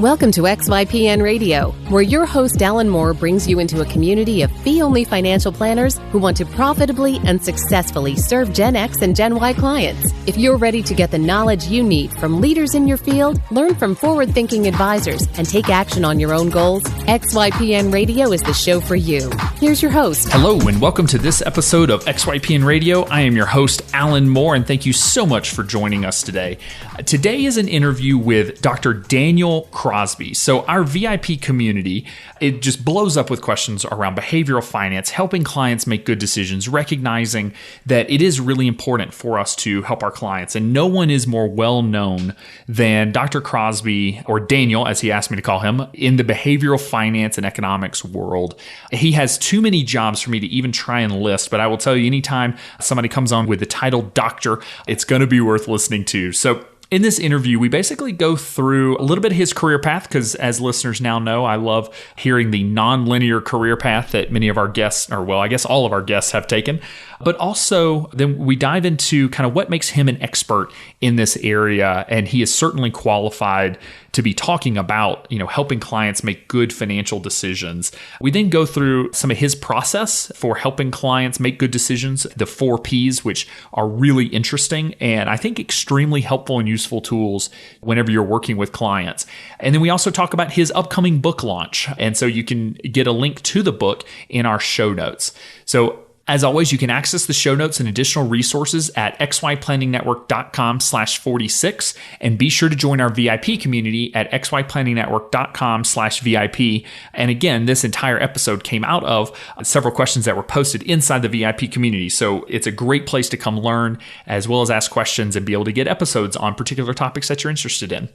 Welcome to XYPN Radio, where your host Alan Moore brings you into a community of fee-only financial planners who want to profitably and successfully serve Gen X and Gen Y clients. If you're ready to get the knowledge you need from leaders in your field, learn from forward-thinking advisors, and take action on your own goals, XYPN Radio is the show for you. Here's your host. Hello, and welcome to this episode of XYPN Radio. I am your host, Alan Moore, and thank you so much for joining us today. Today is an interview with Dr. Daniel Crosby. So our VIP community, it just blows up with questions around behavioral finance, helping clients make good decisions, recognizing that it is really important for us to help our clients. And no one is more well known than Dr. Crosby, or Daniel, as he asked me to call him, in the behavioral finance and economics world. He has too many jobs for me to even try and list, but I will tell you, anytime somebody comes on with the title doctor, it's going to be worth listening to. So in this interview, we basically go through a little bit of his career path, because as listeners now know, I love hearing the non-linear career path that many of our guests, or well, I guess all of our guests have taken. But also then we dive into kind of what makes him an expert in this area. And he is certainly qualified to be talking about, helping clients make good financial decisions. We then go through some of his process for helping clients make good decisions, the 4 Ps, which are really interesting and I think extremely helpful and useful tools whenever you're working with clients. And then we also talk about his upcoming book launch. And so you can get a link to the book in our show notes. So as always, you can access the show notes and additional resources at xyplanningnetwork.com/46, and be sure to join our VIP community at xyplanningnetwork.com/VIP. And again, this entire episode came out of several questions that were posted inside the VIP community. So it's a great place to come learn, as well as ask questions and be able to get episodes on particular topics that you're interested in.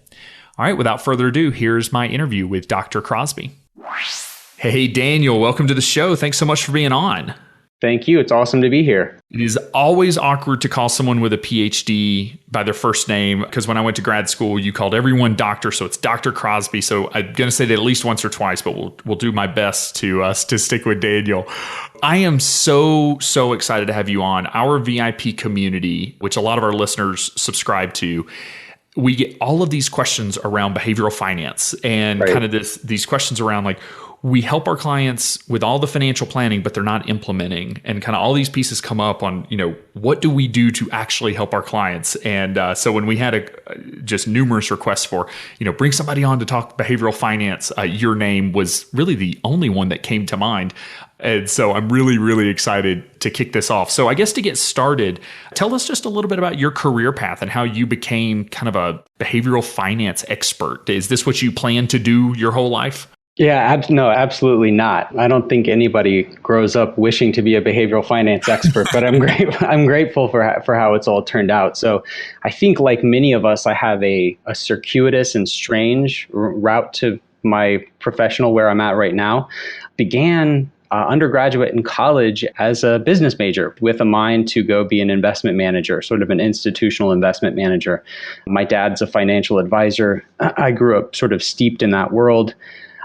All right, without further ado, here's my interview with Dr. Crosby. Hey, Daniel, welcome to the show. Thanks so much for being on. Thank you. It's awesome to be here. It is always awkward to call someone with a PhD by their first name, because when I went to grad school, you called everyone doctor, so it's Dr. Crosby. So I'm going to say that at least once or twice, but we'll do my best to stick with Daniel. I am so excited to have you on. Our VIP community, which a lot of our listeners subscribe to, we get all of these questions around behavioral finance and kind of these questions around like, we help our clients with all the financial planning, but they're not implementing, and kind of all these pieces come up on, what do we do to actually help our clients? And so when we had just numerous requests for, bring somebody on to talk behavioral finance, your name was really the only one that came to mind. And so I'm really, really excited to kick this off. So I guess to get started, tell us just a little bit about your career path and how you became kind of a behavioral finance expert. Is this what you plan to do your whole life? Yeah, no, absolutely not. I don't think anybody grows up wishing to be a behavioral finance expert, but I'm grateful for how it's all turned out. So I think, like many of us, I have a circuitous and strange route to my professional where I'm at right now. Began undergraduate in college as a business major with a mind to go be an investment manager, sort of an institutional investment manager. My dad's a financial advisor. I grew up sort of steeped in that world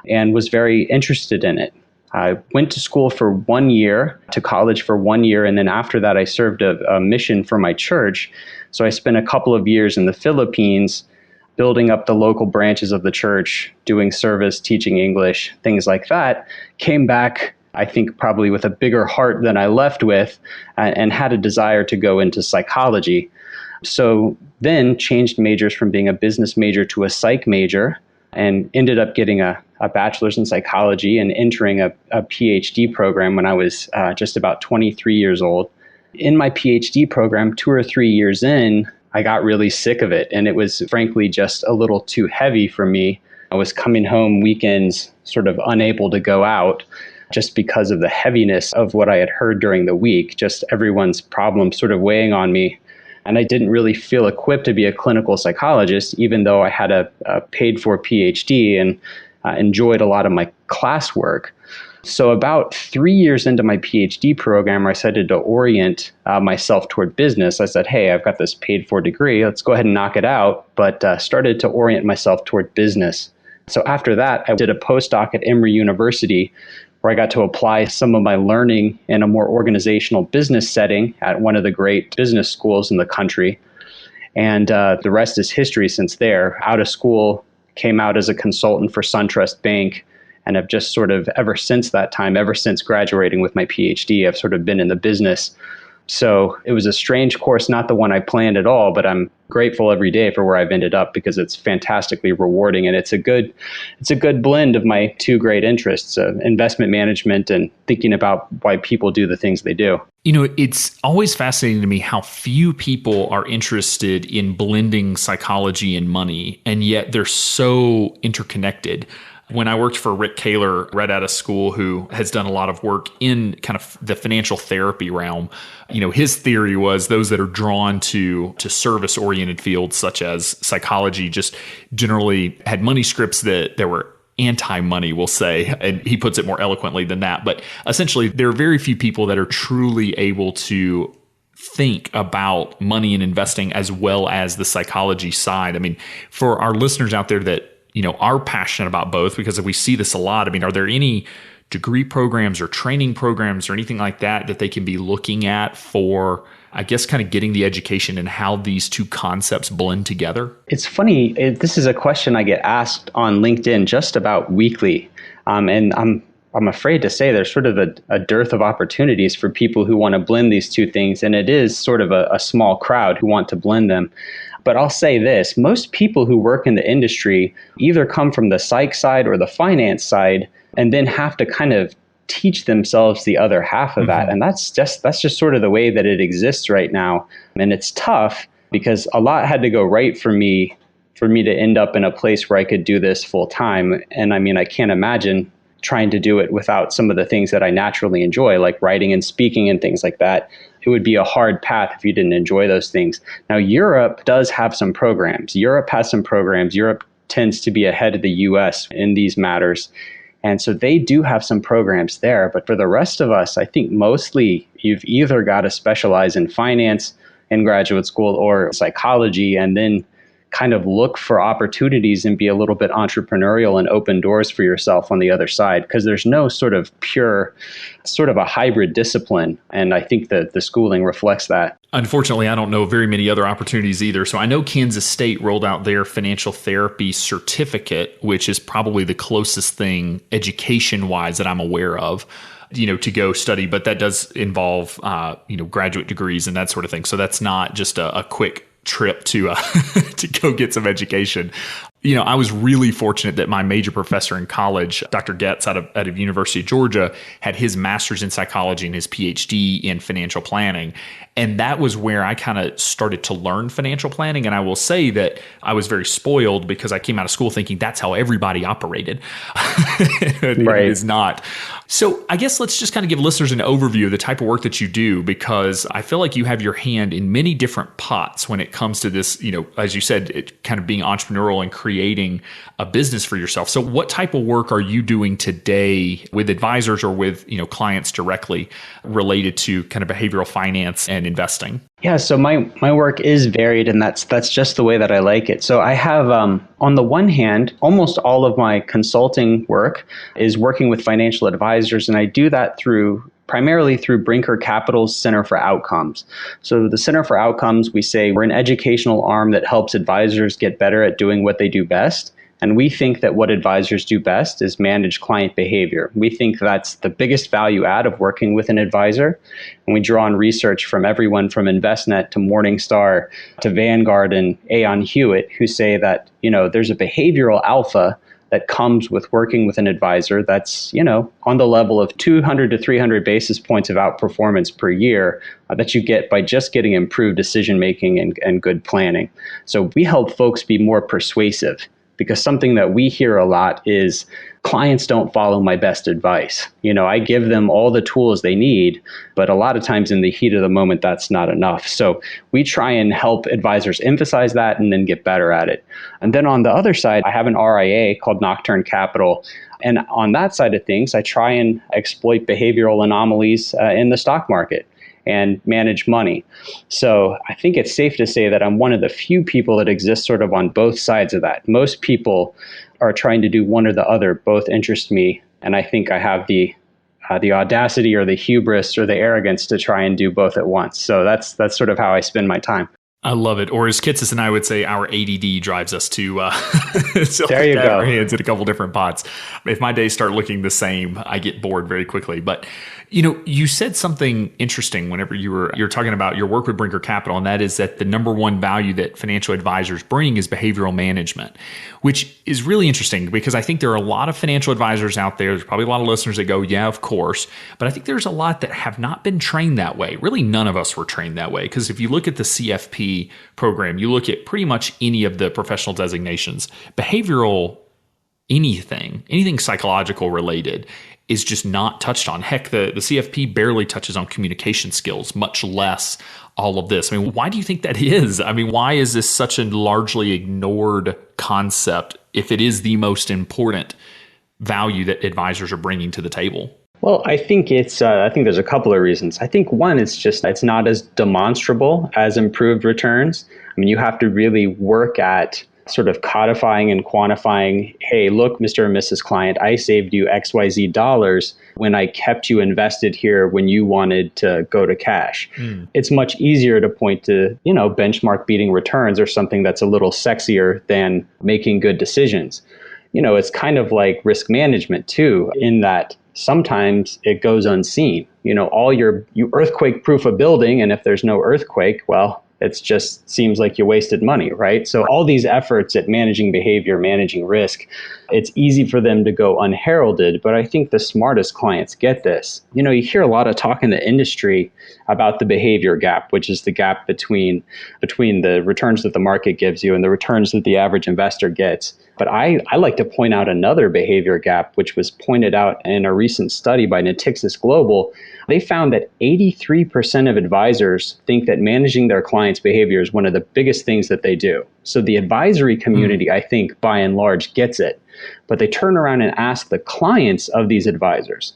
and was very interested in it. I went to school for 1 year, to college for 1 year, and then after that I served a mission for my church. So I spent a couple of years in the Philippines building up the local branches of the church, doing service, teaching English, things like that. Came back, I think probably with a bigger heart than I left with, and had a desire to go into psychology. So then changed majors from being a business major to a psych major, and ended up getting a bachelor's in psychology and entering a PhD program when I was just about 23 years old. In my PhD program, 2 or 3 years in, I got really sick of it, and it was frankly just a little too heavy for me. I was coming home weekends sort of unable to go out just because of the heaviness of what I had heard during the week, just everyone's problems sort of weighing on me. And I didn't really feel equipped to be a clinical psychologist, even though I had a paid-for PhD and enjoyed a lot of my classwork. So about 3 years into my PhD program, I decided to orient myself toward business. I said, hey, I've got this paid-for degree. Let's go ahead and knock it out. But started to orient myself toward business. So after that, I did a postdoc at Emory University, where I got to apply some of my learning in a more organizational business setting at one of the great business schools in the country. And the rest is history since there. Out of school, came out as a consultant for SunTrust Bank, and have just sort of ever since that time, ever since graduating with my PhD, I've sort of been in the business. So it was a strange course, not the one I planned at all, but I'm grateful every day for where I've ended up because it's fantastically rewarding. And it's a good blend of my two great interests, investment management and thinking about why people do the things they do. You know, it's always fascinating to me how few people are interested in blending psychology and money, and yet they're so interconnected. When I worked for Rick Kaler right out of school, who has done a lot of work in kind of the financial therapy realm, you know, his theory was those that are drawn to service-oriented fields such as psychology just generally had money scripts that were anti-money, we'll say, and he puts it more eloquently than that. But essentially, there are very few people that are truly able to think about money and investing as well as the psychology side. I mean, for our listeners out there that are passionate about both, because we see this a lot. I mean, are there any degree programs or training programs or anything like that they can be looking at for, I guess, kind of getting the education and how these two concepts blend together? It's funny. This is a question I get asked on LinkedIn just about weekly. And I'm afraid to say there's sort of a dearth of opportunities for people who want to blend these two things. And it is sort of a small crowd who want to blend them. But I'll say this, most people who work in the industry either come from the psych side or the finance side and then have to kind of teach themselves the other half of that. And that's just sort of the way that it exists right now. And it's tough because a lot had to go right for me to end up in a place where I could do this full time. And I mean, I can't imagine trying to do it without some of the things that I naturally enjoy, like writing and speaking and things like that. It would be a hard path if you didn't enjoy those things. Now, Europe does have some programs. Europe has some programs. Europe tends to be ahead of the US in these matters. And so they do have some programs there. But for the rest of us, I think mostly you've either got to specialize in finance in graduate school or psychology, and then kind of look for opportunities and be a little bit entrepreneurial and open doors for yourself on the other side, because there's no sort of pure, sort of a hybrid discipline. And I think that the schooling reflects that. Unfortunately, I don't know very many other opportunities either. So I know Kansas State rolled out their financial therapy certificate, which is probably the closest thing education-wise that I'm aware of, to go study. But that does involve, graduate degrees and that sort of thing. So that's not just a quick trip to to go get some education. I was really fortunate that my major professor in college, Dr. Getz out of University of Georgia, had his master's in psychology and his PhD in financial planning. And that was where I kind of started to learn financial planning. And I will say that I was very spoiled because I came out of school thinking that's how everybody operated. Right. It is not. So I guess let's just kind of give listeners an overview of the type of work that you do, because I feel like you have your hand in many different pots when it comes to this, as you said, it kind of being entrepreneurial and creating a business for yourself. So what type of work are you doing today with advisors or with, clients directly related to kind of behavioral finance and investing? Yeah, so my work is varied, and that's just the way that I like it. So I have, on the one hand, almost all of my consulting work is working with financial advisors, and I do that primarily through Brinker Capital's Center for Outcomes. So the Center for Outcomes, we say we're an educational arm that helps advisors get better at doing what they do best. And we think that what advisors do best is manage client behavior. We think that's the biggest value add of working with an advisor. And we draw on research from everyone from Envestnet to Morningstar to Vanguard and Aon Hewitt, who say that, there's a behavioral alpha that comes with working with an advisor that's, on the level of 200 to 300 basis points of outperformance per year that you get by just getting improved decision-making and good planning. So we help folks be more persuasive, because something that we hear a lot is clients don't follow my best advice. I give them all the tools they need, but a lot of times in the heat of the moment, that's not enough. So we try and help advisors emphasize that and then get better at it. And then on the other side, I have an RIA called Nocturne Capital. And on that side of things, I try and exploit behavioral anomalies in the stock market and manage money. So I think it's safe to say that I'm one of the few people that exist sort of on both sides of that. Most people are trying to do one or the other. Both interest me. And I think I have the audacity or the hubris or the arrogance to try and do both at once. So that's sort of how I spend my time. I love it. Or as Kitsis and I would say, our ADD drives us to there you go. Our hands in a couple different pots. If my days start looking the same, I get bored very quickly. But you said something interesting whenever you're talking about your work with Brinker Capital, and that is that the number one value that financial advisors bring is behavioral management, which is really interesting because I think there are a lot of financial advisors out there. There's probably a lot of listeners that go, yeah, of course. But I think there's a lot that have not been trained that way. Really, none of us were trained that way, because if you look at the CFP program, you look at pretty much any of the professional designations, behavioral anything psychological related is just not touched on. Heck, the CFP barely touches on communication skills, much less all of this. I mean, why do you think that is? I mean, why is this such a largely ignored concept if it is the most important value that advisors are bringing to the table? Well, I think I think there's a couple of reasons. I think one, it's not as demonstrable as improved returns. I mean, you have to really work at sort of codifying and quantifying, hey, look, Mr. and Mrs. Client, I saved you XYZ dollars when I kept you invested here when you wanted to go to cash. It's much easier to point to, benchmark beating returns or something that's a little sexier than making good decisions. It's kind of like risk management too, in that sometimes it goes unseen. You earthquake proof a building, and if there's no earthquake, well, it just seems like you wasted money, right? So all these efforts at managing behavior, managing risk, it's easy for them to go unheralded, but I think the smartest clients get this. You hear a lot of talk in the industry about the behavior gap, which is the gap between the returns that the market gives you and the returns that the average investor gets. But I like to point out another behavior gap, which was pointed out in a recent study by Natixis Global. They found that 83% of advisors think that managing their clients' behavior is one of the biggest things that they do. So the advisory community, I think, by and large, gets it. But they turn around and ask the clients of these advisors,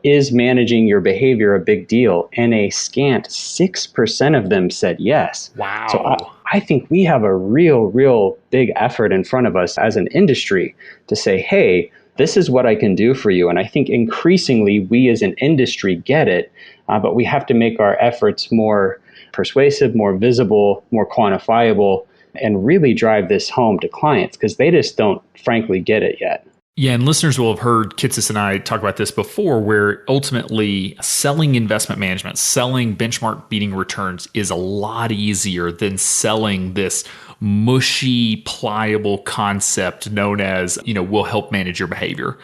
is managing your behavior a big deal? And a scant 6% of them said yes. Wow. So I think we have a real big effort in front of us as an industry to say, hey, this is what I can do for you. And I think increasingly we as an industry get it, but we have to make our efforts more persuasive, more visible, more quantifiable, and really drive this home to clients because they just don't frankly get it yet. Yeah, and listeners will have heard Kitsis and I talk about this before, where ultimately selling investment management, selling benchmark beating returns is a lot easier than selling this mushy, pliable concept known as, will help manage your behavior.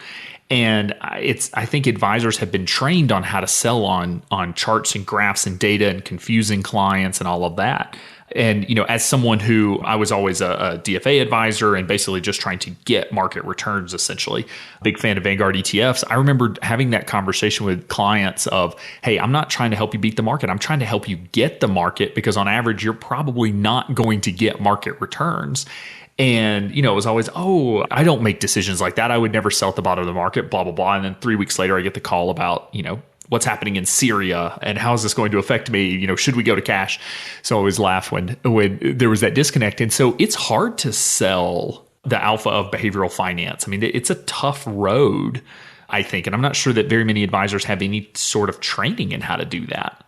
And I think advisors have been trained on how to sell on charts and graphs and data and confusing clients and all of that. And, as someone who I was always a DFA advisor and basically just trying to get market returns, essentially, big fan of Vanguard ETFs, I remember having that conversation with clients of, hey, I'm not trying to help you beat the market. I'm trying to help you get the market because on average, you're probably not going to get market returns. And, it was always, I don't make decisions like that. I would never sell at the bottom of the market, blah, blah, blah. And then 3 weeks later, I get the call about, what's happening in Syria and how is this going to affect me? Should we go to cash? So I always laugh when there was that disconnect. And so it's hard to sell the alpha of behavioral finance. I mean, it's a tough road, I think. And I'm not sure that very many advisors have any sort of training in how to do that.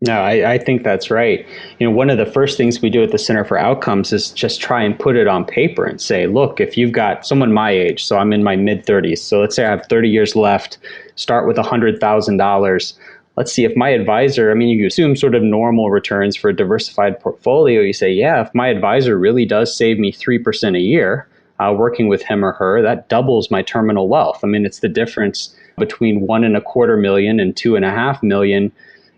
No, I think that's right. One of the first things we do at the Center for Outcomes is just try and put it on paper and say, look, if you've got someone my age, so I'm in my mid 30s. So let's say I have 30 years left, start with $100,000. Let's see if my advisor, you assume sort of normal returns for a diversified portfolio. You say, yeah, if my advisor really does save me 3% a year, working with him or her, that doubles my terminal wealth. It's the difference between $1.25 million and $2.5 million.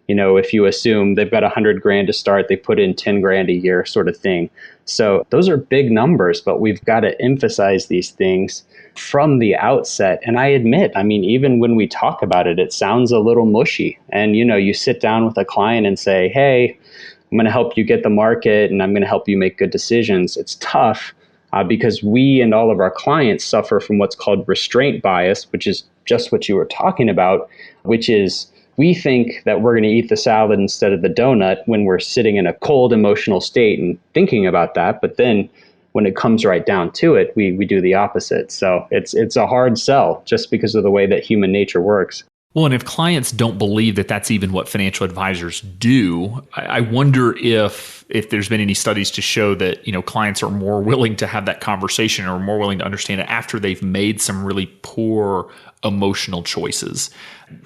If you assume they've got $100,000 to start, they put in $10,000 a year sort of thing. So those are big numbers, but we've got to emphasize these things from the outset. And I admit, even when we talk about it, it sounds a little mushy. And, you sit down with a client and say, hey, I'm going to help you get the market and I'm going to help you make good decisions. It's tough because we and all of our clients suffer from what's called restraint bias, which is just what you were talking about, which is we think that we're going to eat the salad instead of the donut when we're sitting in a cold emotional state and thinking about that. But then when it comes right down to it, we do the opposite. So it's a hard sell just because of the way that human nature works. Well, and if clients don't believe that that's even what financial advisors do, I wonder if if there's been any studies to show that, clients are more willing to have that conversation or more willing to understand it after they've made some really poor emotional choices.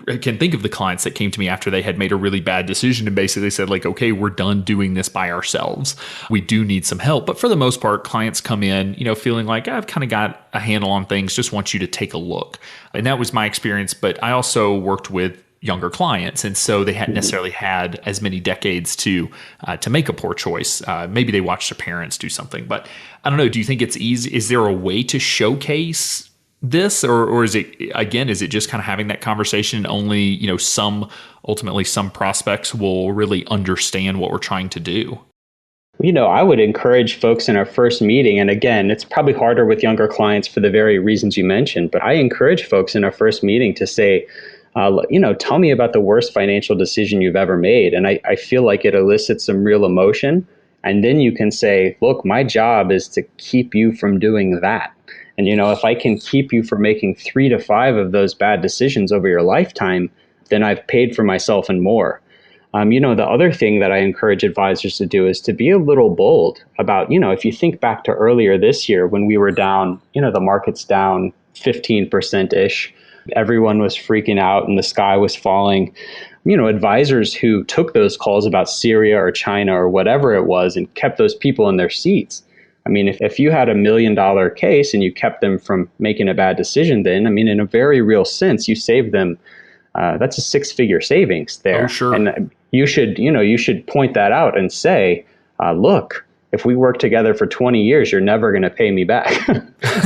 I can think of the clients that came to me after they had made a really bad decision and basically said, like, okay, we're done doing this by ourselves. We do need some help. But for the most part, clients come in, feeling like I've kind of got a handle on things, just want you to take a look. And that was my experience. But I also worked with younger clients, and so they hadn't necessarily had as many decades to make a poor choice. Maybe they watched their parents do something, but I don't know. Do you think it's easy? Is there a way to showcase this, or is it just kind of having that conversation and only, ultimately some prospects will really understand what we're trying to do? I would encourage folks in our first meeting, and again, it's probably harder with younger clients for the very reasons you mentioned, but I encourage folks in our first meeting to say, tell me about the worst financial decision you've ever made. And I feel like it elicits some real emotion. And then you can say, look, my job is to keep you from doing that. And, if I can keep you from making 3 to 5 of those bad decisions over your lifetime, then I've paid for myself and more. The other thing that I encourage advisors to do is to be a little bold about, if you think back to earlier this year when we were down, the market's down 15%-ish. Everyone was freaking out and the sky was falling. Advisors who took those calls about Syria or China or whatever it was and kept those people in their seats. If you had $1 million case and you kept them from making a bad decision, then, in a very real sense, you saved them. That's a 6-figure savings there. Oh, sure. And you should point that out and say, look, if we work together for 20 years, you're never going to pay me back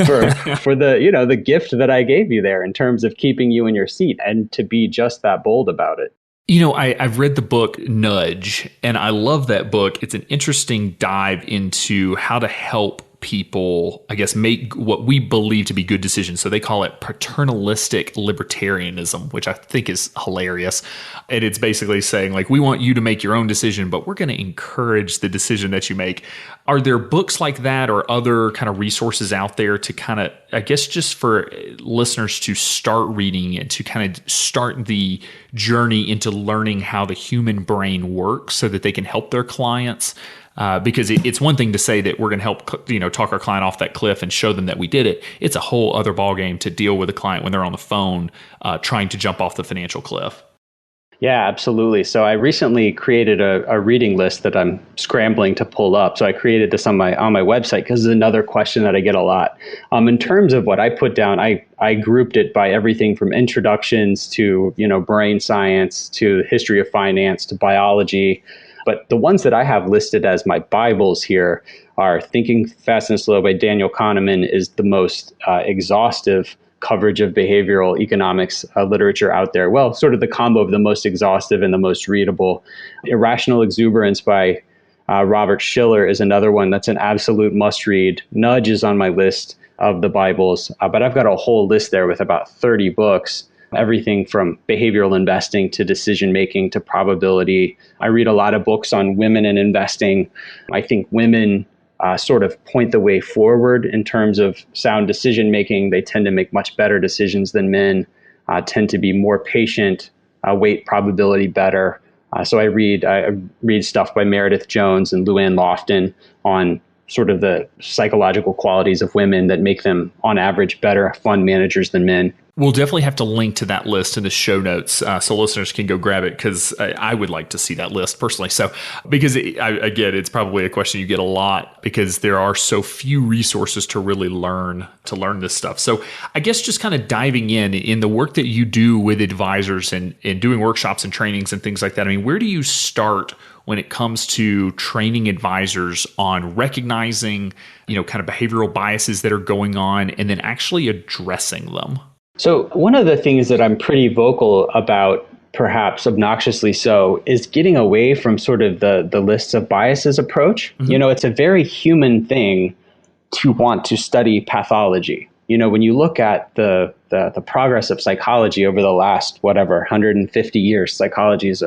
for the gift that I gave you there in terms of keeping you in your seat, and to be just that bold about it. I've read the book Nudge, and I love that book. It's an interesting dive into how to help people, I guess, make what we believe to be good decisions. So they call it paternalistic libertarianism, which I think is hilarious. And it's basically saying, like, we want you to make your own decision, but we're going to encourage the decision that you make. Are there books like that or other kind of resources out there to kind of, I guess, just for listeners to start reading and to kind of start the journey into learning how the human brain works so that they can help their clients? Because it's one thing to say that we're going to help, talk our client off that cliff and show them that we did it. It's a whole other ballgame to deal with a client when they're on the phone trying to jump off the financial cliff. Yeah, absolutely. So I recently created a reading list that I'm scrambling to pull up. So I created this on my website because it's another question that I get a lot. In terms of what I put down, I grouped it by everything from introductions to, brain science, to history of finance, to biology. But the ones that I have listed as my Bibles here are Thinking Fast and Slow by Daniel Kahneman is the most exhaustive coverage of behavioral economics literature out there. Well, sort of the combo of the most exhaustive and the most readable. Irrational Exuberance by Robert Schiller is another one that's an absolute must read. Nudge is on my list of the Bibles, but I've got a whole list there with about 30 books. Everything from behavioral investing to decision making to probability. I read a lot of books on women and investing. I think women sort of point the way forward in terms of sound decision making. They tend to make much better decisions than men, tend to be more patient, weight probability better. So I read stuff by Meredith Jones and Luann Lofton on sort of the psychological qualities of women that make them, on average, better fund managers than men. We'll definitely have to link to that list in the show notes so listeners can go grab it, because I would like to see that list personally. So, because again, it's probably a question you get a lot because there are so few resources to really learn this stuff. So I guess just kind of diving in the work that you do with advisors and doing workshops and trainings and things like that. Where do you start when it comes to training advisors on recognizing, kind of behavioral biases that are going on and then actually addressing them? So one of the things that I'm pretty vocal about, perhaps obnoxiously so, is getting away from sort of the lists of biases approach. Mm-hmm. It's a very human thing to want to study pathology. When you look at the progress of psychology over the last, 150 years, psychology is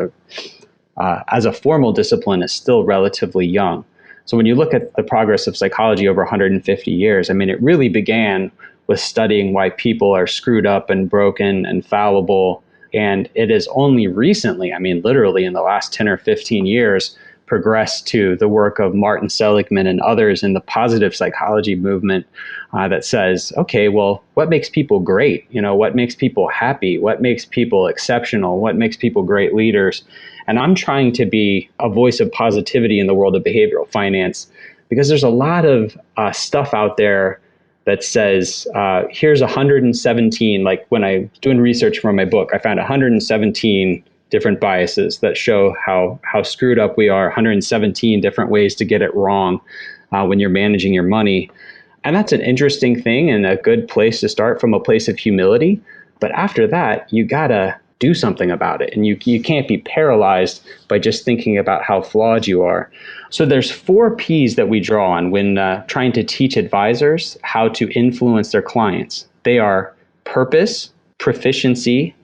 as a formal discipline is still relatively young. So when you look at the progress of psychology over 150 years, it really began with studying why people are screwed up and broken and fallible. And it is only recently, literally in the last 10 or 15 years, progressed to the work of Martin Seligman and others in the positive psychology movement that says, okay, well, what makes people great? What makes people happy? What makes people exceptional? What makes people great leaders? And I'm trying to be a voice of positivity in the world of behavioral finance because there's a lot of stuff out there that says, here's 117, like when I was doing research for my book, I found 117 different biases that show how screwed up we are, 117 different ways to get it wrong when you're managing your money. And that's an interesting thing and a good place to start from a place of humility. But after that, you gotta do something about it. And you can't be paralyzed by just thinking about how flawed you are. So there's 4 P's that we draw on when trying to teach advisors how to influence their clients. They are purpose, proficiency,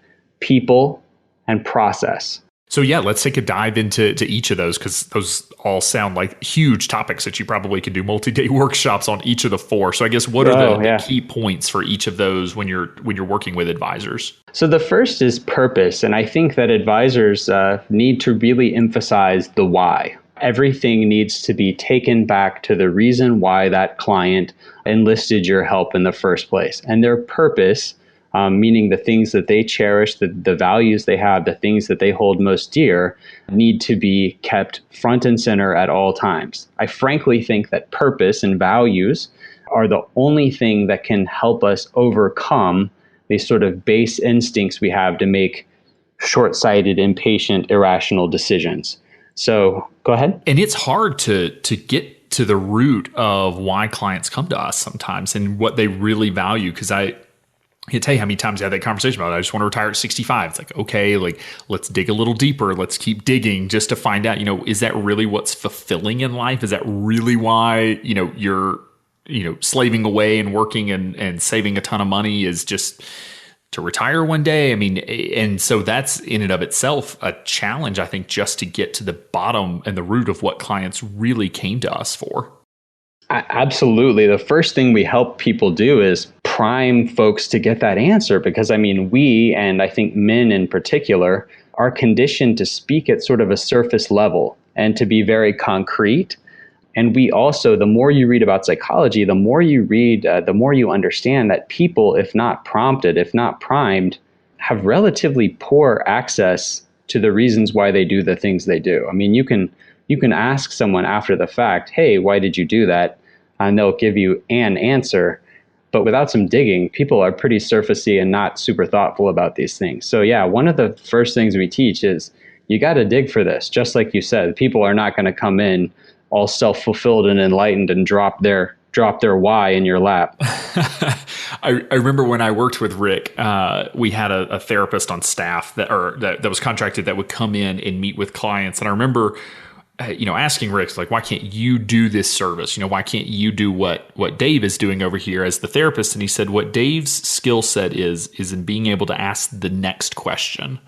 people, and process. So yeah, let's take a dive into each of those because those all sound like huge topics that you probably could do multi-day workshops on each of the 4. So I guess what are the key points for each of those when you're working with advisors? So the first is purpose, and I think that advisors need to really emphasize the why. Everything needs to be taken back to the reason why that client enlisted your help in the first place, and their purpose. Meaning the things that they cherish, the values they have, the things that they hold most dear, need to be kept front and center at all times. I frankly think that purpose and values are the only thing that can help us overcome these sort of base instincts we have to make short-sighted, impatient, irrational decisions. So go ahead. And it's hard to get to the root of why clients come to us sometimes and what they really value, because I can't tell you how many times I had that conversation about it. I just want to retire at 65. It's like, okay, let's dig a little deeper. Let's keep digging just to find out, is that really what's fulfilling in life? Is that really why, you're, slaving away and working and saving a ton of money is just to retire one day? I mean, and so that's in and of itself a challenge, I think, just to get to the bottom and the root of what clients really came to us for. Absolutely. The first thing we help people do is prime folks to get that answer because, we, and I think men in particular, are conditioned to speak at sort of a surface level and to be very concrete. And we also, the more you read about psychology, the more you read, the more you understand that people, if not prompted, if not primed, have relatively poor access to the reasons why they do the things they do. You can ask someone after the fact, hey, why did you do that? And they'll give you an answer. But without some digging, people are pretty surfacey and not super thoughtful about these things. So yeah, one of the first things we teach is you got to dig for this. Just like you said, people are not going to come in all self-fulfilled and enlightened and drop their why in your lap. I remember when I worked with Rick, we had a therapist on staff that was contracted that would come in and meet with clients. And I remember asking Rick, like, why can't you do this service? Why can't you do what Dave is doing over here as the therapist? And he said, what Dave's skill set is in being able to ask the next question.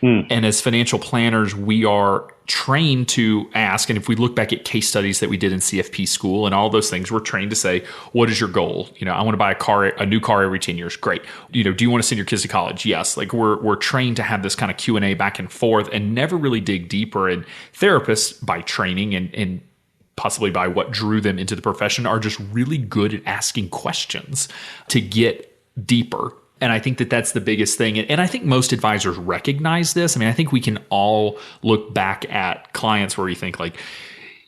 And as financial planners, we are trained to ask, and if we look back at case studies that we did in CFP school and all those things, we're trained to say, what is your goal? I want to buy a new car every 10 years. Great. Do you want to send your kids to college? Yes. Like we're trained to have this kind of Q&A back and forth and never really dig deeper. And therapists, by training and possibly by what drew them into the profession, are just really good at asking questions to get deeper. And I think that that's the biggest thing. And I think most advisors recognize this. I think we can all look back at clients where we think like,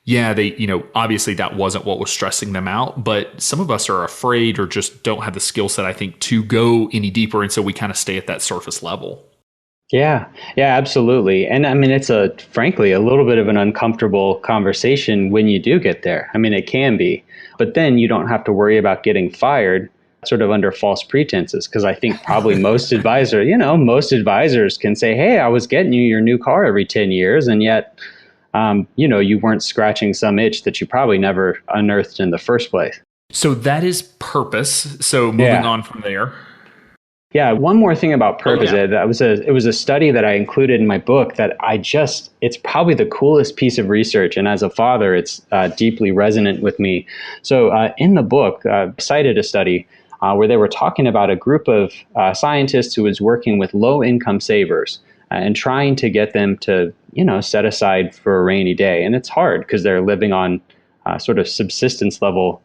yeah, they, obviously that wasn't what was stressing them out. But some of us are afraid or just don't have the skill set, I think, to go any deeper. And so we kind of stay at that surface level. Yeah, absolutely. And it's frankly, a little bit of an uncomfortable conversation when you do get there. It can be. But then you don't have to worry about getting fired sort of under false pretenses, because I think probably most advisors can say, hey, I was getting you your new car every 10 years, and yet, you weren't scratching some itch that you probably never unearthed in the first place. So that is purpose. So moving on from there. Yeah, one more thing about purpose. It was a study that I included in my book that it's probably the coolest piece of research. And as a father, it's deeply resonant with me. So in the book, I cited a study where they were talking about a group of scientists who was working with low-income savers. and trying to get them to, set aside for a rainy day. And it's hard because they're living on sort of subsistence level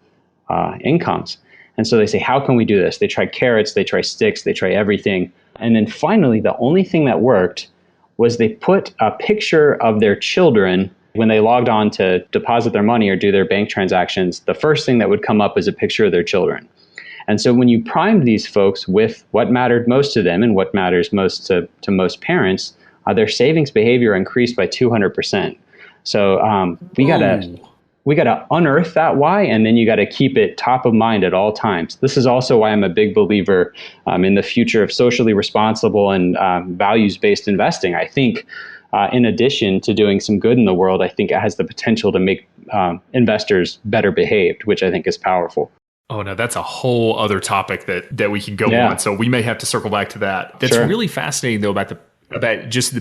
incomes. And so they say, how can we do this? They try carrots, they try sticks, they try everything. And then finally, the only thing that worked was they put a picture of their children when they logged on to deposit their money or do their bank transactions. The first thing that would come up is a picture of their children. And so when you primed these folks with what mattered most to them and what matters most to most parents, their savings behavior increased by 200%. So we gotta unearth that why, and then you got to keep it top of mind at all times. This is also why I'm a big believer in the future of socially responsible and values-based investing. I think in addition to doing some good in the world, I think it has the potential to make investors better behaved, which I think is powerful. Oh, no, that's a whole other topic that we can go on. So we may have to circle back to that. That's really fascinating, though, about just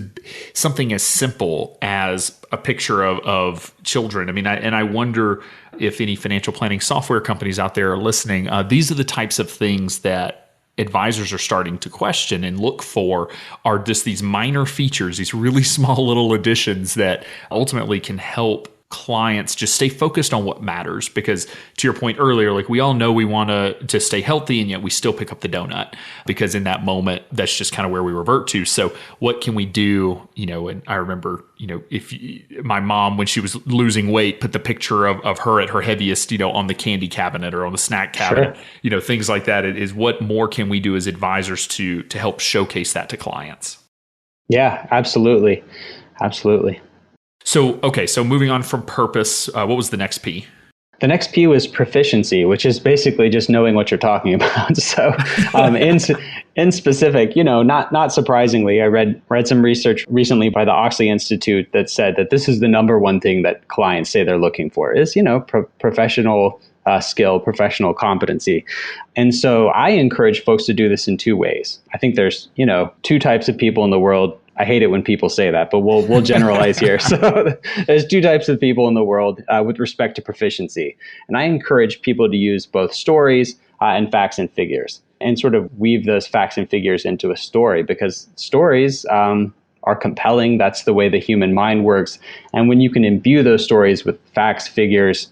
something as simple as a picture of children. I mean, I wonder if any financial planning software companies out there are listening. These are the types of things that advisors are starting to question and look for, are just these minor features, these really small little additions that ultimately can help clients just stay focused on what matters. Because to your point earlier, like we all know we want to stay healthy, and yet we still pick up the donut because in that moment, that's just kind of where we revert to. So what can we do? And I remember, if my mom, when she was losing weight, put the picture of her at her heaviest, on the candy cabinet or on the snack cabinet, things like that. It is what more can we do as advisors to help showcase that to clients? Yeah, absolutely. Absolutely. So moving on from purpose, what was the next P? The next P was proficiency, which is basically just knowing what you're talking about. So in specific, not surprisingly, I read some research recently by the Oxley Institute that said that this is the number one thing that clients say they're looking for is, professional skill, professional competency. And so I encourage folks to do this in two ways. I think there's, two types of people in the world. I hate it when people say that, but we'll generalize here. So there's two types of people in the world with respect to proficiency. And I encourage people to use both stories and facts and figures and sort of weave those facts and figures into a story, because stories are compelling. That's the way the human mind works. And when you can imbue those stories with facts, figures,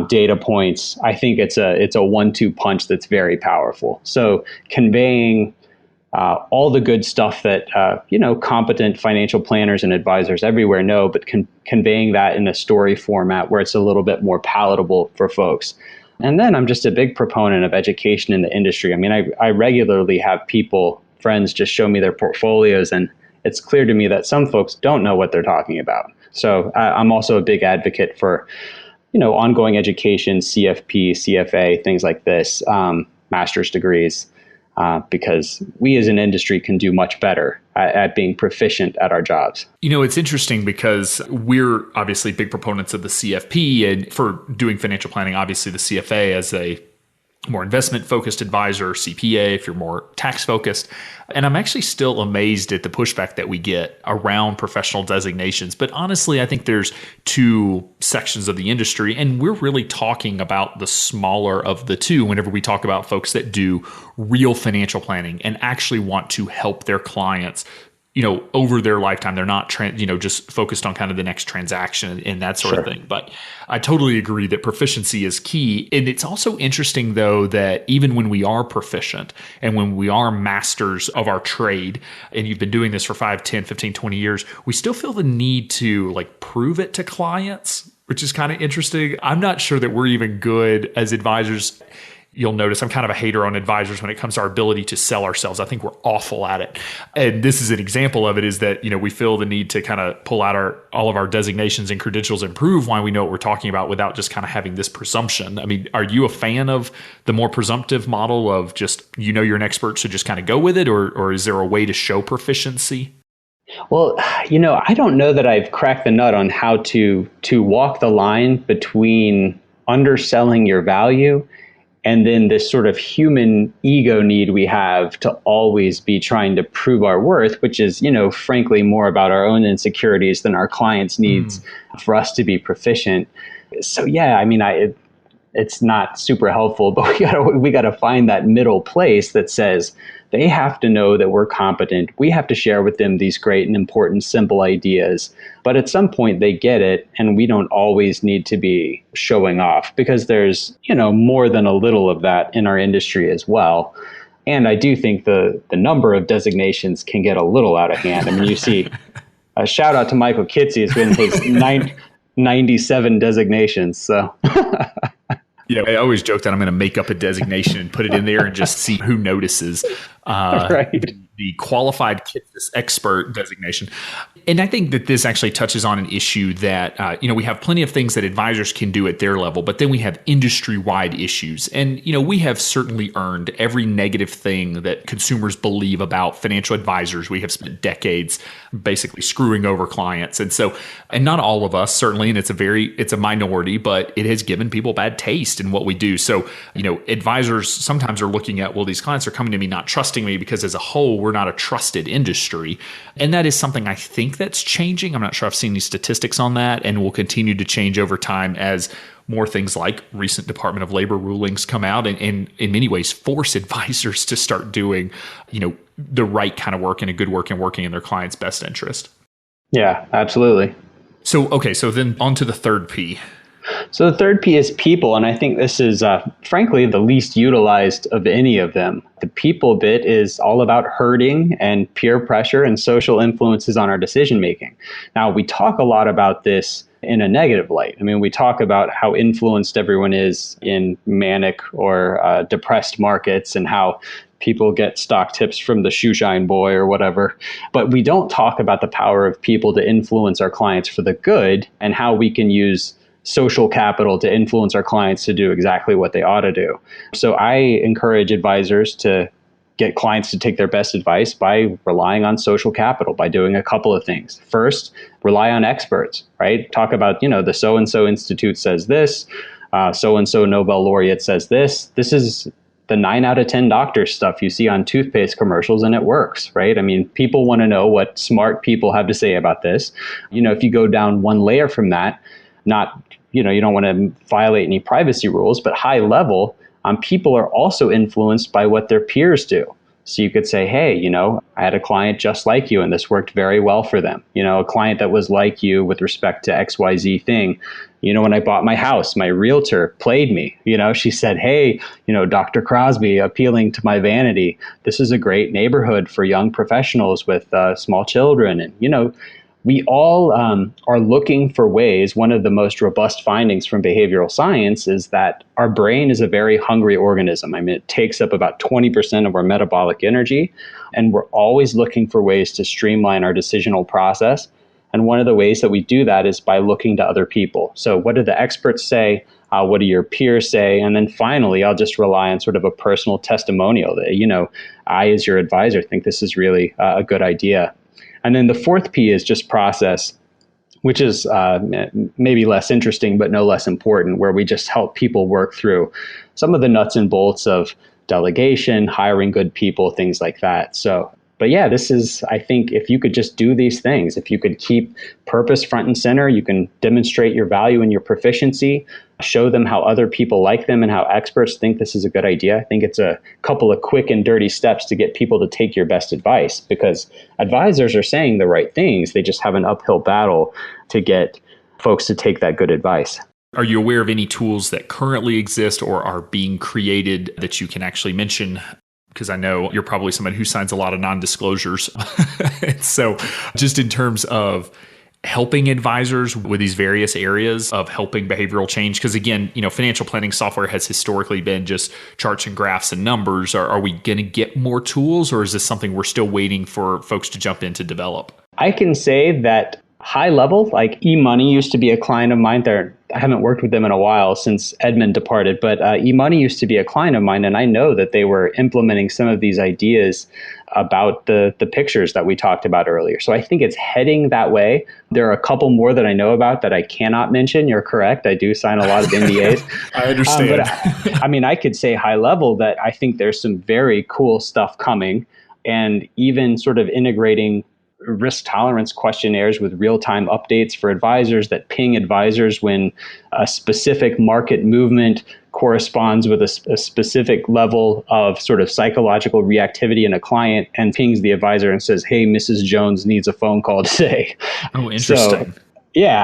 data points, I think it's a 1-2 punch that's very powerful. So conveying all the good stuff that competent financial planners and advisors everywhere know, but conveying that in a story format where it's a little bit more palatable for folks. And then I'm just a big proponent of education in the industry. I mean, I regularly have friends just show me their portfolios, and it's clear to me that some folks don't know what they're talking about. So I'm also a big advocate for ongoing education, CFP, CFA, things like this, master's degrees. Because we as an industry can do much better at being proficient at our jobs. It's interesting because we're obviously big proponents of the CFP, and for doing financial planning, obviously the CFA as a more investment-focused advisor, CPA if you're more tax-focused. And I'm actually still amazed at the pushback that we get around professional designations. But honestly, I think there's two sections of the industry, and we're really talking about the smaller of the two whenever we talk about folks that do real financial planning and actually want to help their clients over their lifetime. They're not, just focused on kind of the next transaction and that sort of thing. But I totally agree that proficiency is key. And it's also interesting, though, that even when we are proficient and when we are masters of our trade, and you've been doing this for 5, 10, 15, 20 years, we still feel the need to prove it to clients, which is kind of interesting. I'm not sure that we're even good as advisors. You'll notice I'm kind of a hater on advisors when it comes to our ability to sell ourselves. I think we're awful at it. And this is an example of it, is that, we feel the need to kind of pull out all of our designations and credentials and prove why we know what we're talking about without just kind of having this presumption. I mean, are you a fan of the more presumptive model of just, you're an expert, so just kind of go with it? Or is there a way to show proficiency? Well, I don't know that I've cracked the nut on how to walk the line between underselling your value and then this sort of human ego need we have to always be trying to prove our worth, which is, frankly, more about our own insecurities than our clients' needs for us to be proficient. So, yeah, I mean, it's not super helpful, but we gotta find that middle place that says they have to know that we're competent. We have to share with them these great and important, simple ideas. But at some point they get it, and we don't always need to be showing off, because there's, more than a little of that in our industry as well. And I do think the number of designations can get a little out of hand. I mean, you see a shout out to Michael Kitce has been his 97 designations. So yeah, I always joke that I'm going to make up a designation and put it in there and just see who notices. Right. The qualified Kitce expert designation. And I think that this actually touches on an issue that, we have plenty of things that advisors can do at their level, but then we have industry-wide issues. And, we have certainly earned every negative thing that consumers believe about financial advisors. We have spent decades basically screwing over clients. And not all of us, certainly, and it's a minority, but it has given people bad taste in what we do. So, advisors sometimes are looking at, well, these clients are coming to me not trusting me because as a whole, we're not a trusted industry. And that is something I think that's changing. I'm not sure I've seen any statistics on that, and will continue to change over time as more things like recent Department of Labor rulings come out and in many ways force advisors to start doing, the right kind of work and a good work and working in their client's best interest. Yeah, absolutely. So then on to the third P. So the third P is people, and I think this is, frankly, the least utilized of any of them. The people bit is all about herding and peer pressure and social influences on our decision making. Now, we talk a lot about this in a negative light. I mean, we talk about how influenced everyone is in manic or depressed markets, and how people get stock tips from the shoeshine boy or whatever. But we don't talk about the power of people to influence our clients for the good, and how we can use social capital to influence our clients to do exactly what they ought to do. So I encourage advisors to get clients to take their best advice by relying on social capital, by doing a couple of things. First, rely on experts, right? Talk about, the so-and-so institute says this, so-and-so Nobel laureate says this. This is the 9 out of 10 doctor stuff you see on toothpaste commercials, and it works, right? I mean, people want to know what smart people have to say about this. If you go down one layer from that, you don't want to violate any privacy rules, but high level, people are also influenced by what their peers do. So you could say, hey, I had a client just like you, and this worked very well for them. A client that was like you with respect to XYZ thing. When I bought my house, my realtor played me. She said, hey, Dr. Crosby, appealing to my vanity, this is a great neighborhood for young professionals with small children. And, we all are looking for ways. One of the most robust findings from behavioral science is that our brain is a very hungry organism. I mean, it takes up about 20% of our metabolic energy, and we're always looking for ways to streamline our decisional process. And one of the ways that we do that is by looking to other people. So what do the experts say? What do your peers say? And then finally, I'll just rely on sort of a personal testimonial that, I, as your advisor, think this is really a good idea. And then the fourth P is just process, which is maybe less interesting, but no less important, where we just help people work through some of the nuts and bolts of delegation, hiring good people, things like that. So, but yeah, this is, I think, if you could just do these things, if you could keep purpose front and center, you can demonstrate your value and your proficiency, show them how other people like them and how experts think this is a good idea. I think it's a couple of quick and dirty steps to get people to take your best advice, because advisors are saying the right things. They just have an uphill battle to get folks to take that good advice. Are you aware of any tools that currently exist or are being created that you can actually mention? Because I know you're probably somebody who signs a lot of non-disclosures. So just in terms of helping advisors with these various areas of helping behavioral change, because again, financial planning software has historically been just charts and graphs and numbers. Are we going to get more tools, or is this something we're still waiting for folks to jump in to develop? I can say that high level, like eMoney used to be a client of mine. I haven't worked with them in a while since Edmund departed, but eMoney used to be a client of mine, and I know that they were implementing some of these ideas about the pictures that we talked about earlier. So I think it's heading that way. There are a couple more that I know about that I cannot mention. You're correct. I do sign a lot of NDAs. I understand. But I could say high level that I think there's some very cool stuff coming, and even sort of integrating risk tolerance questionnaires with real-time updates for advisors that ping advisors when a specific market movement corresponds with a specific level of sort of psychological reactivity in a client and pings the advisor and says, hey, Mrs. Jones needs a phone call today. Oh, interesting.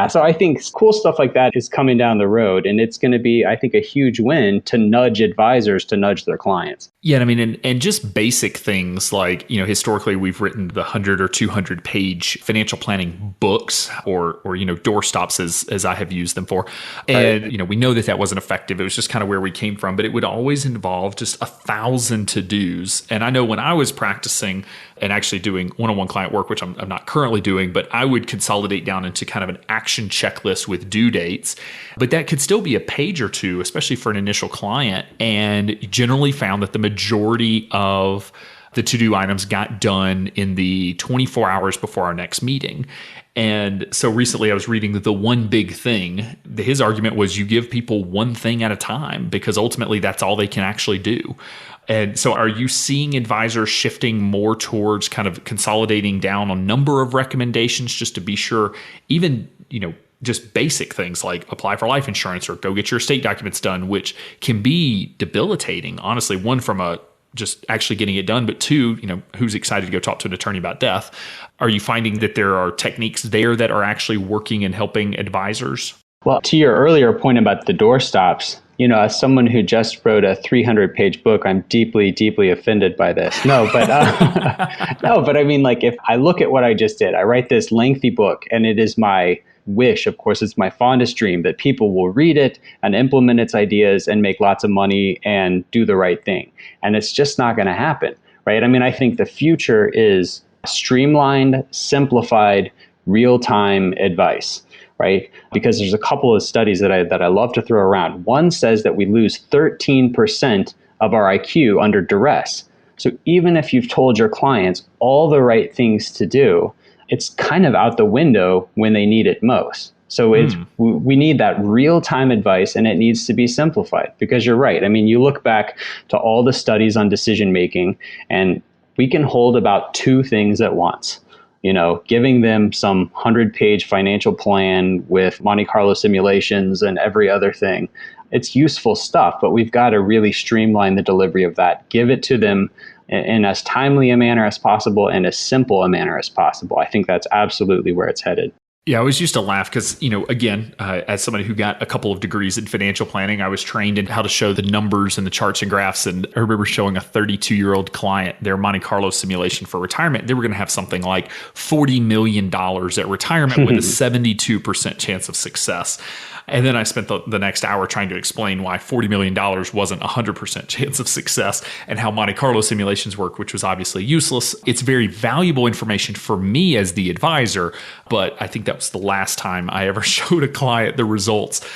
So I think cool stuff like that is coming down the road, and it's going to be, I think, a huge win to nudge advisors to nudge their clients. Yeah, I mean, and just basic things like, historically we've written the 100 or 200 page financial planning books or doorstops as I have used them for. And, we know that wasn't effective. It was just kind of where we came from, but it would always involve just 1,000 to-dos. And I know when I was practicing and actually doing one-on-one client work, which I'm not currently doing, but I would consolidate down into kind of an action checklist with due dates. But that could still be a page or two, especially for an initial client, and generally found that the majority of the to-do items got done in the 24 hours before our next meeting. And so recently I was reading The One Big Thing. His argument was you give people one thing at a time because ultimately that's all they can actually do. And so are you seeing advisors shifting more towards kind of consolidating down a number of recommendations just to be sure, even, just basic things like apply for life insurance or go get your estate documents done, which can be debilitating, honestly, one from a just actually getting it done, but two, who's excited to go talk to an attorney about death? Are you finding that there are techniques there that are actually working and helping advisors? Well, to your earlier point about the doorstops, as someone who just wrote a 300-page book, I'm deeply, deeply offended by this. No, but I mean, like, if I look at what I just did, I write this lengthy book, and it is my wish, of course, it's my fondest dream that people will read it and implement its ideas and make lots of money and do the right thing. And it's just not going to happen, right? I mean, I think the future is streamlined, simplified, real-time advice, right? Because there's a couple of studies that I love to throw around. One says that we lose 13% of our IQ under duress. So even if you've told your clients all the right things to do, it's kind of out the window when they need it most. So we need that real-time advice, and it needs to be simplified because you're right. I mean, you look back to all the studies on decision-making, and we can hold about two things at once. Giving them some 100-page financial plan with Monte Carlo simulations and every other thing. It's useful stuff, but we've got to really streamline the delivery of that. Give it to them in as timely a manner as possible and as simple a manner as possible. I think that's absolutely where it's headed. Yeah, I always used to laugh because, again, as somebody who got a couple of degrees in financial planning, I was trained in how to show the numbers and the charts and graphs. And I remember showing a 32-year-old client their Monte Carlo simulation for retirement. They were going to have something like $40 million at retirement with a 72% chance of success. And then I spent the next hour trying to explain why $40 million wasn't a 100% chance of success and how Monte Carlo simulations work, which was obviously useless. It's very valuable information for me as the advisor, but I think that was the last time I ever showed a client the results.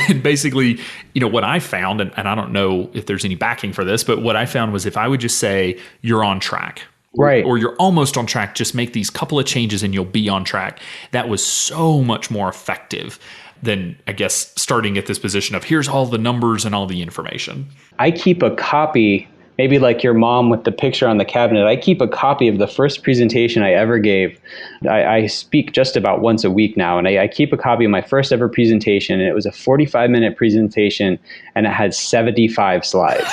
And basically, what I found, and I don't know if there's any backing for this, but what I found was if I would just say, you're on track, right, or you're almost on track, just make these couple of changes and you'll be on track. That was so much more effective than, I guess, starting at this position of here's all the numbers and all the information. I keep a copy, maybe like your mom with the picture on the cabinet. I keep a copy of the first presentation I ever gave. I speak just about once a week now, and I keep a copy of my first ever presentation, and it was a 45-minute presentation, and it had 75 slides.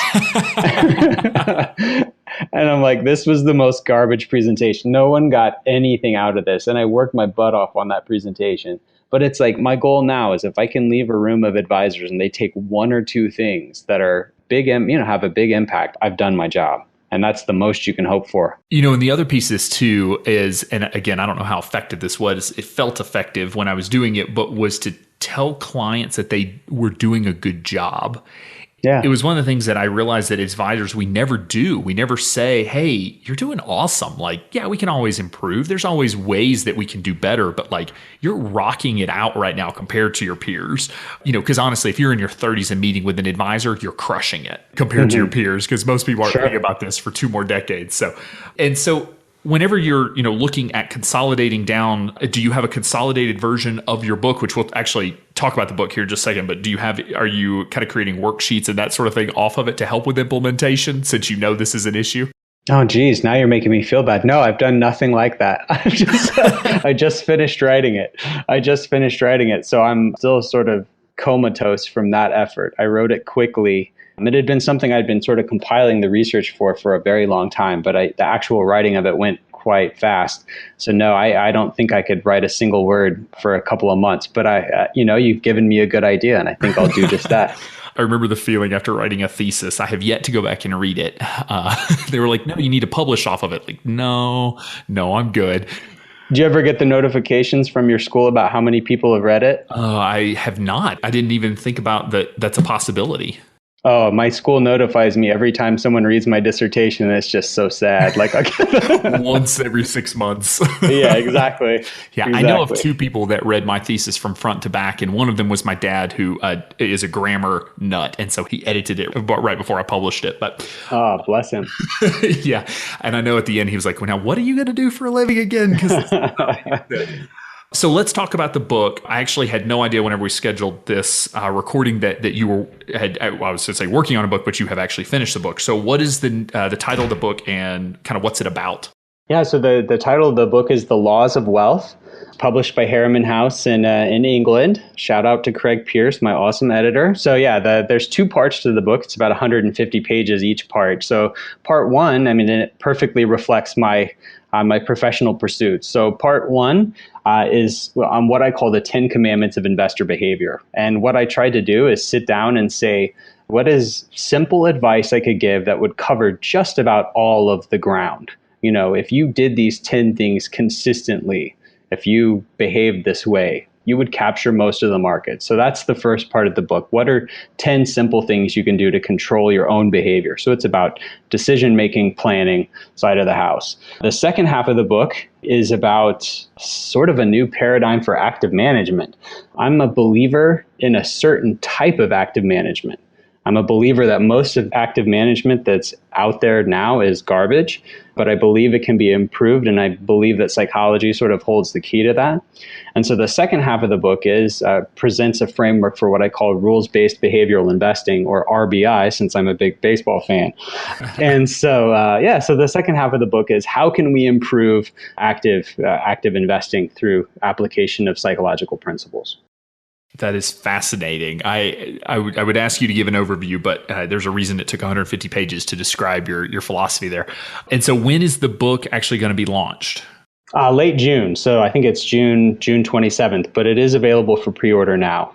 And I'm like, this was the most garbage presentation. No one got anything out of this, and I worked my butt off on that presentation. But it's like my goal now is if I can leave a room of advisors and they take one or two things that are big, have a big impact, I've done my job. And that's the most you can hope for. And the other piece of this too is, and again, I don't know how effective this was. It felt effective when I was doing it, but was to tell clients that they were doing a good job. Yeah. It was one of the things that I realized that advisors, we never do. We never say, hey, you're doing awesome. Like, yeah, we can always improve. There's always ways that we can do better, but like you're rocking it out right now compared to your peers. Because honestly, if you're in your 30s and meeting with an advisor, you're crushing it compared to your peers because most people aren't thinking about this for 2 more decades. So whenever you're, looking at consolidating down, do you have a consolidated version of your book, which we'll actually talk about the book here in just a second, but are you kind of creating worksheets and that sort of thing off of it to help with implementation since this is an issue? Oh, geez. Now you're making me feel bad. No, I've done nothing like that. I just finished writing it. So I'm still sort of comatose from that effort. I wrote it quickly. It had been something I'd been sort of compiling the research for a very long time, but the actual writing of it went quite fast. So no, I don't think I could write a single word for a couple of months, but you've given me a good idea, and I think I'll do just that. I remember the feeling after writing a thesis. I have yet to go back and read it. They were like, no, you need to publish off of it. Like, no, I'm good. Do you ever get the notifications from your school about how many people have read it? I have not. I didn't even think about that. That's a possibility. Oh, my school notifies me every time someone reads my dissertation. And it's just so sad. Like once every 6 months. Yeah, exactly. Yeah, exactly. I know of two people that read my thesis from front to back, and one of them was my dad, who is a grammar nut, and so he edited it right before I published it. But oh, bless him. Yeah, and I know at the end he was like, "Well, now what are you going to do for a living again?" So let's talk about the book. I actually had no idea whenever we scheduled this recording that you I was going to say working on a book, but you have actually finished the book. So what is the title of the book, and kind of what's it about? Yeah, so the title of the book is The Laws of Wealth, published by Harriman House in England. Shout out to Craig Pierce, my awesome editor. So yeah, there's two parts to the book. It's about 150 pages each part. So part one, it perfectly reflects my professional pursuits. So part one is on what I call the 10 commandments of investor behavior. And what I tried to do is sit down and say, what is simple advice I could give that would cover just about all of the ground? If you did these 10 things consistently, if you behaved this way, you would capture most of the market. So that's the first part of the book. What are 10 simple things you can do to control your own behavior? So it's about decision-making, planning side of the house. The second half of the book is about sort of a new paradigm for active management. I'm a believer in a certain type of active management. I'm a believer that most of active management that's out there now is garbage, but I believe it can be improved, and I believe that psychology sort of holds the key to that. And so the second half of the book presents a framework for what I call rules-based behavioral investing, or RBI, since I'm a big baseball fan. And so, so the second half of the book is how can we improve active investing through application of psychological principles. That is fascinating. I would ask you to give an overview, but there's a reason it took 150 pages to describe your philosophy there. And so when is the book actually going to be launched? Late June. So I think it's June 27th, but it is available for pre-order now.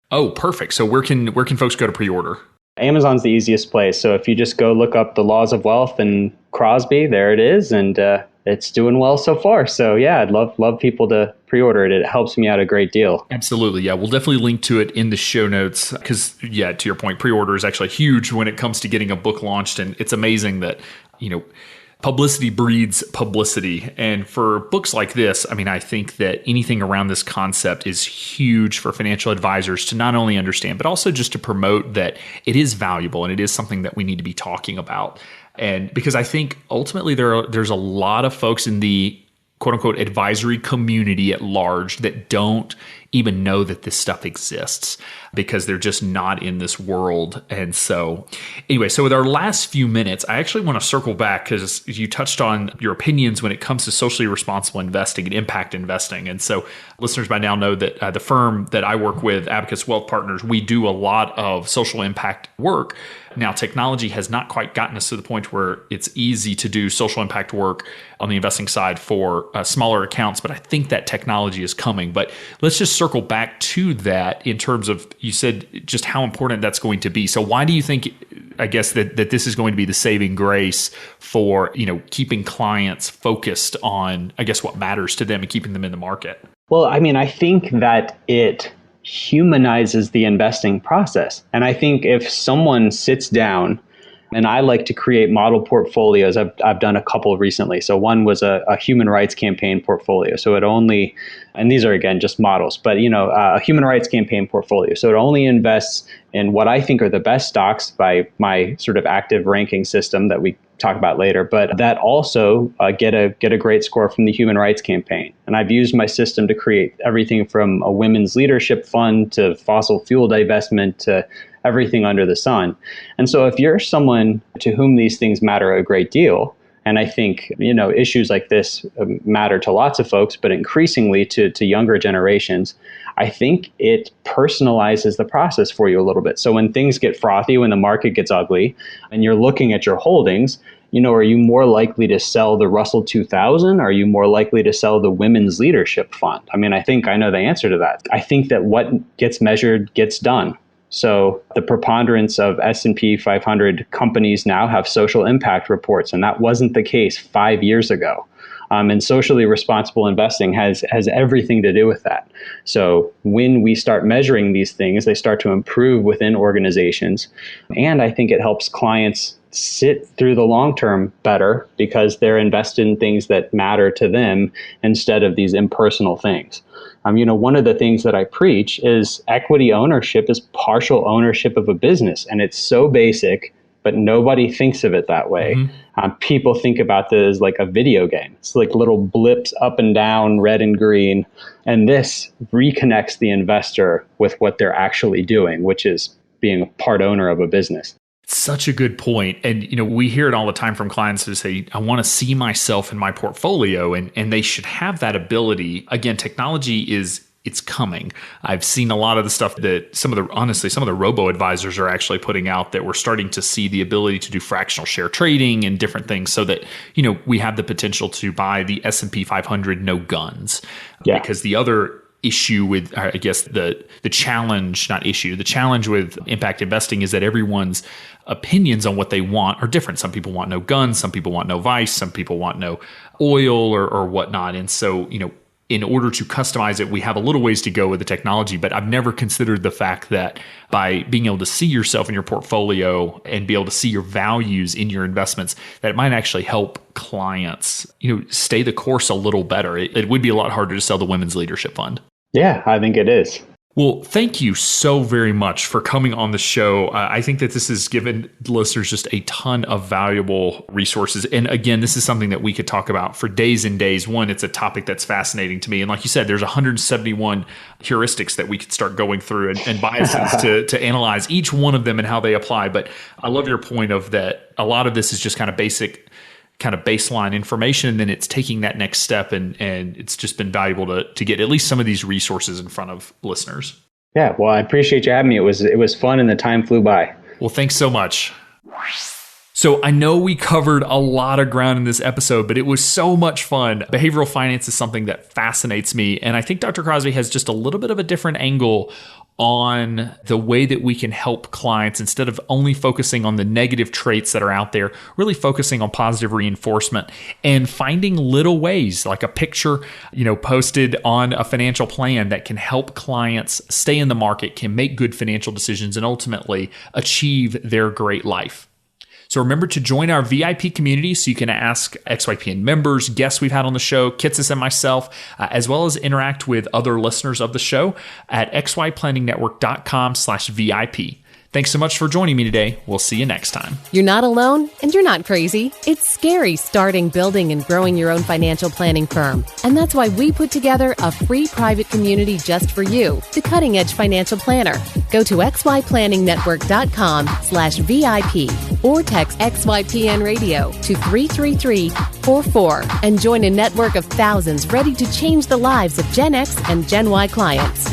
Oh, perfect. So where can folks go to pre-order? Amazon's the easiest place. So if you just go look up The Laws of Wealth and Crosby, there it is. And it's doing well so far. So yeah, I'd love people to pre-order it. It helps me out a great deal. Absolutely. Yeah. We'll definitely link to it in the show notes because, yeah, to your point, pre-order is actually huge when it comes to getting a book launched. And it's amazing that, publicity breeds publicity. And for books like this, I think that anything around this concept is huge for financial advisors to not only understand, but also just to promote that it is valuable and it is something that we need to be talking about. And because I think ultimately there's a lot of folks in the quote unquote advisory community at large that don't even know that this stuff exists because they're just not in this world. And so anyway, so with our last few minutes, I actually want to circle back because you touched on your opinions when it comes to socially responsible investing and impact investing. And so listeners by now know that the firm that I work with, Abacus Wealth Partners, we do a lot of social impact work. Now, technology has not quite gotten us to the point where it's easy to do social impact work on the investing side for smaller accounts, but I think that technology is coming. But let's just circle back to that in terms of, you said just how important that's going to be. So why do you think, I guess, that this is going to be the saving grace for, keeping clients focused on, I guess, what matters to them and keeping them in the market? Well, I think that it humanizes the investing process. And I think if someone sits down, and I like to create model portfolios. I've done a couple recently. So one was a human rights campaign portfolio. So it only, and these are again just models, but a human rights campaign portfolio. So it only invests in what I think are the best stocks by my sort of active ranking system that we talk about later, but that also get a great score from the Human Rights Campaign. And I've used my system to create everything from a women's leadership fund to fossil fuel divestment to everything under the sun. And so if you're someone to whom these things matter a great deal, And I think, issues like this matter to lots of folks, but increasingly to younger generations. I think it personalizes the process for you a little bit. So when things get frothy, when the market gets ugly, and you're looking at your holdings, are you more likely to sell the Russell 2000? Are you more likely to sell the Women's Leadership Fund? I think I know the answer to that. I think that what gets measured gets done. So the preponderance of S&P 500 companies now have social impact reports, and that wasn't the case 5 years ago. And socially responsible investing has everything to do with that. So when we start measuring these things, they start to improve within organizations. And I think it helps clients sit through the long term better because they're invested in things that matter to them instead of these impersonal things. One of the things that I preach is equity ownership is partial ownership of a business. And it's so basic, but nobody thinks of it that way. Mm-hmm. People think about this as like a video game. It's like little blips up and down, red and green. And this reconnects the investor with what they're actually doing, which is being a part owner of a business. Such a good point. And, we hear it all the time from clients who say, I want to see myself in my portfolio, and they should have that ability. Again, technology it's coming. I've seen a lot of the stuff that some of the robo-advisors are actually putting out, that we're starting to see the ability to do fractional share trading and different things so that, we have the potential to buy the S&P 500 no guns. Yeah. Because the other issue with, I guess, the challenge with impact investing is that everyone's opinions on what they want are different. Some people want no guns, some people want no vice, some people want no oil or whatnot. And so, in order to customize it, we have a little ways to go with the technology, but I've never considered the fact that by being able to see yourself in your portfolio and be able to see your values in your investments, that it might actually help clients, stay the course a little better. It would be a lot harder to sell the Women's Leadership Fund. Yeah, I think it is. Well, thank you so very much for coming on the show. I think that this has given listeners just a ton of valuable resources. And again, this is something that we could talk about for days and days. One, it's a topic that's fascinating to me. And like you said, there's 171 heuristics that we could start going through and biases to analyze each one of them and how they apply. But I love your point of that a lot of this is just kind of basic, kind of baseline information, and then it's taking that next step, and it's just been valuable to get at least some of these resources in front of listeners. Yeah, well, I appreciate you having me. It was fun, and the time flew by. Well, thanks so much. So I know we covered a lot of ground in this episode, but it was so much fun. Behavioral finance is something that fascinates me, and I think Dr. Crosby has just a little bit of a different angle on the way that we can help clients instead of only focusing on the negative traits that are out there, really focusing on positive reinforcement and finding little ways like a picture, posted on a financial plan that can help clients stay in the market, can make good financial decisions, and ultimately achieve their great life. So remember to join our VIP community so you can ask XYPN members, guests we've had on the show, Kitsis and myself, as well as interact with other listeners of the show at xyplanningnetwork.com/VIP. Thanks so much for joining me today. We'll see you next time. You're not alone, and you're not crazy. It's scary starting, building, and growing your own financial planning firm. And that's why we put together a free private community just for you, the Cutting Edge Financial Planner. Go to xyplanningnetwork.com/VIP or text XYPN Radio to 33344 and join a network of thousands ready to change the lives of Gen X and Gen Y clients.